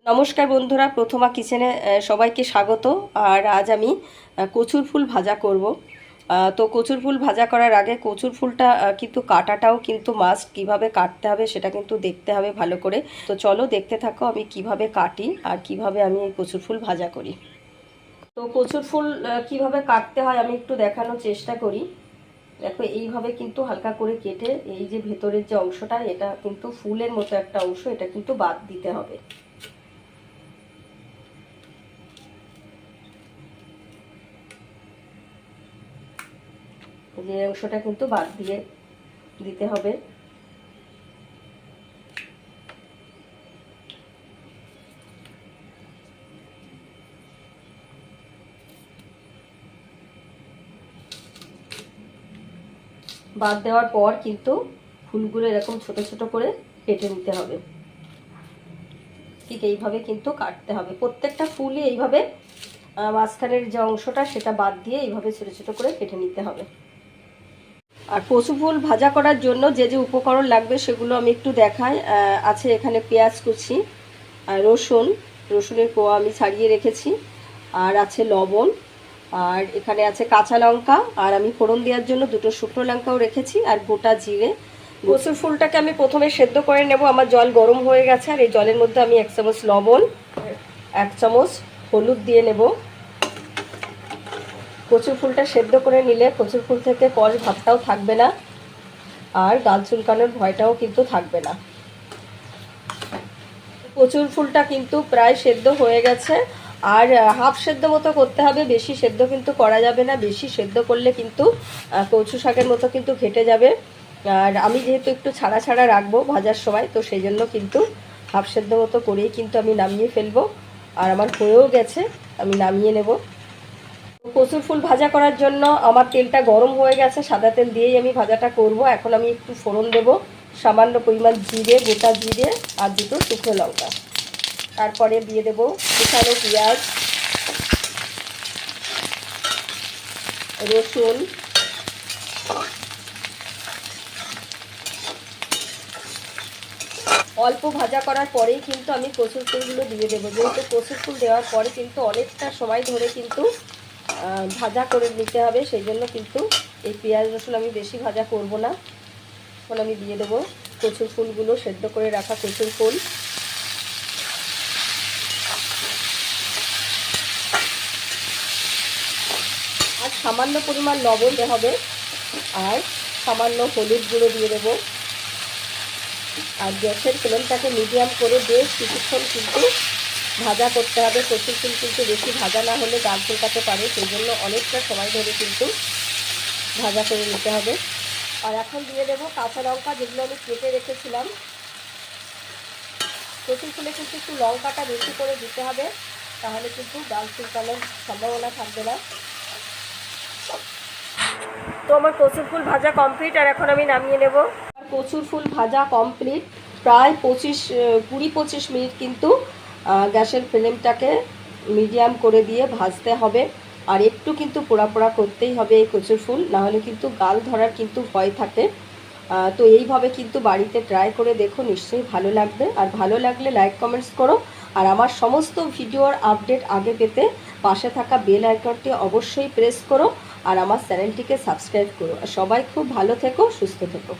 নমস্কার বন্ধুরা, প্রথমা কিচেনে সবাইকে স্বাগত। আর আজ আমি কচুর ফুল ভাজা করব। তো কচুর ফুল ভাজা করার আগে কচুর ফুলটা কিন্তু কাটাটাও কিন্তু মাস্ট, কিভাবে কাটতে হবে সেটা কিন্তু দেখতে হবে ভালো করে। তো চলো দেখতে থাকো আমি কিভাবে কাটি আর কিভাবে আমি এই কচুর ফুল ভাজা করি। তো কচুর ফুল কিভাবে কাটতে হয় আমি একটু দেখানোর চেষ্টা করি। দেখো এইভাবে কিন্তু হালকা করে কেটে এই যে ভেতরের যে অংশটা, এটা কিন্তু ফুলের মতো একটা অংশ, এটা কিন্তু বাদ দিতে হবে। যে অংশটা কিন্তু বাদ দিয়ে দিতে হবে। বাদ দেওয়ার পর কিন্তু ফুলগুলো এরকম ছোট ছোট করে কেটে নিতে হবে। ঠিক এইভাবে কিন্তু কাটতে হবে, প্রত্যেকটা ফুলই এইভাবে মাঝখানের যে অংশটা সেটা বাদ দিয়ে এইভাবে ছোট ছোট করে কেটে নিতে হবে। আর কচু ফুল ভাজা করার জন্য যে যে উপকরণ লাগবে সেগুলো আমি একটু দেখাই। আছে এখানে পেঁয়াজ কুচি, আর রসুনের কোয়া আমি ছাড়িয়ে রেখেছি, আর আছে লবণ, আর এখানে আছে কাঁচা লঙ্কা, আর আমি ফোড়ন দেওয়ার জন্য দুটো শুকনো লঙ্কাও রেখেছি, আর গোটা জিরে। কচুর ফুলটাকে আমি প্রথমে সেদ্ধ করে নেব। আমার জল গরম হয়ে গেছে, আর এই জলের মধ্যে আমি 1 চামচ লবণ, 1 চামচ হলুদ দিয়ে নেব। কচুর ফুলটা সেদ্ধ করে নিলে কচুর ফুল থেকে কষ ভাবটাও থাকবে না, আর গাল চুলকানোর ভয়টাও কিন্তু থাকবে না। কচুর ফুলটা কিন্তু প্রায় সেদ্ধ হয়ে গেছে, আর হাফ সেদ্ধ মতো করতে হবে, বেশি সেদ্ধ কিন্তু করা যাবে না। বেশি সেদ্ধ করলে কিন্তু কচু শাকের মতো কিন্তু ঘেটে যাবে। আর আমি যেহেতু একটু ছাড়া ছাড়া রাখবো ভাজার সময়, তো সেই জন্য কিন্তু হাফ সেদ্ধ মতো করেই কিন্তু আমি নামিয়ে ফেলবো। আর আমার হয়েও গেছে, আমি নামিয়ে নেব। কচুর ফুল ভাজা করার জন্য আমার তেলটা গরম হয়ে গেছে, সাদা তেল দিয়েই আমি ভাজাটা করব। এখন আমি একটু ফোড়ন দেব, সামান্য পরিমাণ জিরে, গোটা জিরে, আর দুটো শুকনো লঙ্কা। তারপরে দিয়ে দেব কুচানো পেঁয়াজ, রসুন, অল্প ভাজা করার পরেই কিন্তু আমি কচুর ফুলগুলো দিয়ে দেবো। যেহেতু কচুর ফুল দেওয়ার পরে কিন্তু অনেকটা সময় ধরে কিন্তু ভাজা করে নিতে হবে, সেই জন্য কিন্তু এই পেঁয়াজ রসুন আমি বেশি ভাজা করব না। এখন আমি দিয়ে দেবো কচুর ফুলগুলো, সেদ্ধ করে রাখা কচুর ফুল। আর সামান্য পরিমাণ লবণ দেওয়া হবে, আর সামান্য হলুদ গুঁড়ো দিয়ে দেবো। আর গ্যাসের ফ্লেমটাকে মিডিয়াম করে বেশ কিছুক্ষণ কিন্তু ভাজা করতে হবে। কচুর ফুল কিন্তু বেশি ভাজা না হলে গাল চুলকাতে পারে, সেই জন্য অনেকটা সময় ধরে কিন্তু ভাজা করে নিতে হবে। আর এখন দিয়ে দেবো কাঁচা লঙ্কা, যেগুলো আমি কেটে রেখেছিলাম। কচুর ফুলে কিন্তু একটু লঙ্কাটা বেশি করে দিতে হবে, তাহলে কিন্তু গাল চুলকানোর সম্ভাবনা থাকবে না। তো আমার কচুর ফুল ভাজা কমপ্লিট, আর এখন আমি নামিয়ে নেব। কচুর ফুল ভাজা কমপ্লিট, প্রায় 20-25 মিনিট কিন্তু গ্যাসের ফ্লেমটাকে মিডিয়াম করে দিয়ে ভাজতে হবে। আর একটু কিন্তু পোড়া পোড়া করতেই হবে এই কচুর ফুল, নাহলে কিন্তু গাল ধরার কিন্তু ভয় থাকে। তো এইভাবে কিন্তু বাড়িতে ট্রাই করে দেখো, নিশ্চয়ই ভালো লাগবে। আর ভালো লাগলে লাইক কমেন্টস করো, আর আমার সমস্ত ভিডিওর আপডেট আগে পেতে পাশে থাকা বেল আইকনটি অবশ্যই প্রেস করো, আর আমার চ্যানেলটিকে সাবস্ক্রাইব করো। আর সবাই খুব ভালো থেকো, সুস্থ থেকো।